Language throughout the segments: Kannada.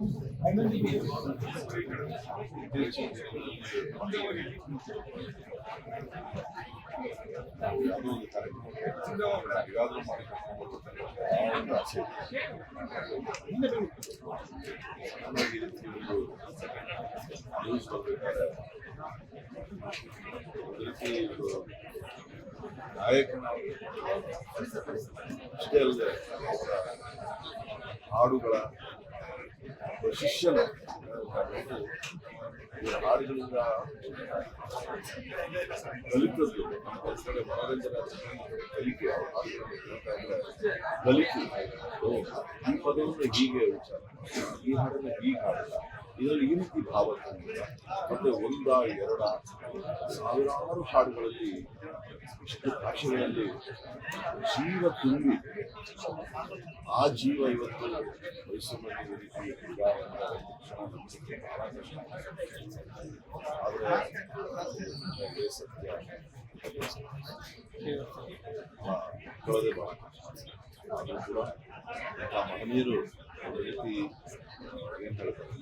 ಯಾವುದೋ ಒಂದು ಕಾರ್ಯಕ್ರಮಕ್ಕೆ ಯಾರಾದರೂ ಮಾಡಿ ಕರ್ಕೊಂಡು ಆಸೆ ಹಾಗಾಗಿ ಈ ರೀತಿ ಒಂದು ನ್ಯೂಸ್ ಬರಬೇಕಾದ್ರೆ ಒಂದು ರೀತಿ ನಾಯಕನ ಅಷ್ಟೇ ಅಲ್ಲದೆ ಅವರ ಹಾಡುಗಳ ಶಿಷ್ಯನ ಹಾಡುಗಳಿಂದ ಕಲಿತದ್ದು ನಮ್ಮ ಕಡೆ ಮನೋರಂಜನಾ ಕಲಿಕೆ ಅವ್ರ ಹಾಡುಗಳನ್ನು ಕೇಳ್ತಾ ಇದ್ರೆ ಕಲಿಕೆ ಈ ಪದವನ್ನು ಹೀಗೆ ಉಚ್ಚಾರ, ಈ ಹಾಡನ್ನು ಹೀಗೆ ಹಾಡಲ್ಲ, ಇದರಲ್ಲಿ ಈ ರೀತಿ ಭಾವ ತಂದಿಲ್ಲ. ಮತ್ತೆ ಒಂದ ಎರಡ ಸಾವಿರಾರು ಹಾಡುಗಳಲ್ಲಿ ಇಷ್ಟು ಭಾಷೆಗಳಲ್ಲಿ ಜೀವ ತುಂಬಿ ಆ ಜೀವ ಇವತ್ತು ಮೈಸೂರಿನಲ್ಲಿ ಈ ರೀತಿ ಬಹಳ ಕಷ್ಟ. ಆದರೆ ಸತ್ಯ ಕಳೆದೇ ಬಹಳ ಕಷ್ಟ. ಆದರೂ ಕೂಡ ಆ ಮಹನೀಯರು ಒಂದು ರೀತಿ ಏನು ಹೇಳ್ತಾರೆ,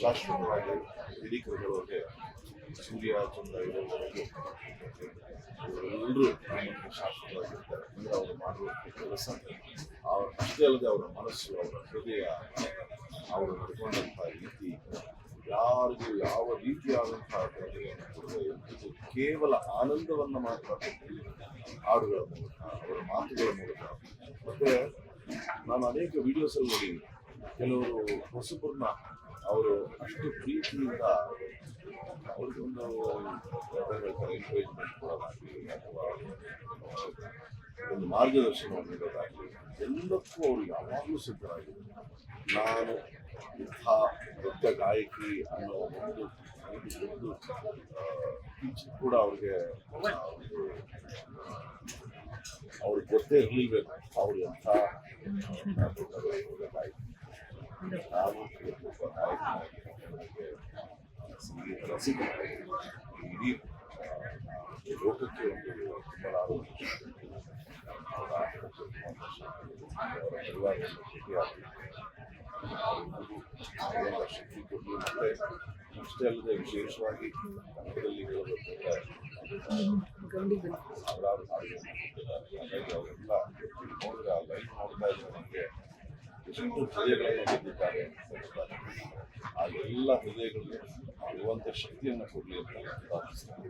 ಶಾಶ್ವತವಾಗಿ ಹಿರೀಕರುಗಳವರಿಗೆ ಸೂರ್ಯ ಚಂದ್ರ ಇರೋವರೆಗೂ ಎಲ್ಲರೂ ನಮ್ಮನ್ನು ಶಾಶ್ವತವಾಗಿರ್ತಾರೆ. ಅಂದರೆ ಅವರು ಮಾಡುವಂಥ ಕೆಲಸ ಅಷ್ಟೇ ಅಲ್ಲದೆ ಅವರ ಮನಸ್ಸು, ಅವರ ಹೃದಯ, ಅವರು ನಡ್ಕೊಂಡಂಥ ರೀತಿ, ಯಾರಿಗೂ ಯಾವ ರೀತಿಯಾದಂತಹ ಕೊಡುಗೆಯನ್ನು ಕೊಡದೆ ಇದು ಕೇವಲ ಆನಂದವನ್ನು ಮಾತ್ರ ಹಾಡುಗಳ ಮೂಲಕ, ಅವರ ಮಾತುಗಳ ಮೂಲಕ. ಮತ್ತೆ ನಾನು ಅನೇಕ ವಿಡಿಯೋಸಲ್ಲಿ ನೋಡಿದ್ದೀನಿ, ಕೆಲವರು ಹೊಸಬರನ್ನ ಅವರು ಅಷ್ಟು ಪ್ರೀತಿಯಿಂದ ಅವ್ರಿಗೊಂದು ಹೇಳ್ತಾರೆ ಎನ್ಕರೇಜ್ಮೆಂಟ್ ಕೊಡೋದಾಗಲಿ ಅಥವಾ ಒಂದು ಮಾರ್ಗದರ್ಶನವನ್ನು ನೀಡೋದಾಗಲಿ ಎಲ್ಲಕ್ಕೂ ಅವರು ಯಾವಾಗಲೂ ಸಿದ್ಧರಾಗಿದ್ದಾರೆ. ನಾನು ಇಂಥ ದೊಡ್ಡ ಗಾಯಕಿ ಅನ್ನೋ ಒಂದು ಕಿಂಚಿತ್ ಕೂಡ ಅವ್ರಿಗೆ ಅವ್ರಿಗೆ ಗೊತ್ತೇ ಇರಲಿಬೇಕು ಅವ್ರು ಎಂಥ ದೊಡ್ಡ ಗಾಯಕಿ. ನಾವು ಒಬ್ಬ ಗಾಯಕನಾಗಿ ಸಂಗೀತ ರಸಿಕನಾಗಿ ಇಡೀ ಲೋಕಕ್ಕೆ ಒಂದು ತುಂಬಲಾದ ಅವರ ಪರಿವಾರವನ್ನು ಭೇಟಿಯಾಗಿ ಶಕ್ತಿ ಕೊಡಲಿ. ಮತ್ತೆ ಅಷ್ಟೇ ಅಲ್ಲದೆ ವಿಶೇಷವಾಗಿ ಕನ್ನಡದಲ್ಲಿ ಹೇಳಬೇಕಂದ್ರೆ ಸಾವಿರಾರು ಹಾಡುಗಳನ್ನು ಹಾಗಾಗಿ ಅವರೆಲ್ಲ ನೋಡಿದ್ರೆ ಆ ಲೈಫ್ ನೋಡ್ತಾ ಇದ್ರೆ ನಮಗೆ ಎಷ್ಟು ಹೃದಯಗಳನ್ನು ಗೆದ್ದಿದ್ದಾರೆ ಅಂತ ಆ ಎಲ್ಲ ಹೃದಯಗಳಿಗೆ ಇರುವಂಥ ಶಕ್ತಿಯನ್ನು ಕೊಡಲಿ ಅಂತ ಪ್ರಾರ್ಥಿಸ್ತಾರೆ.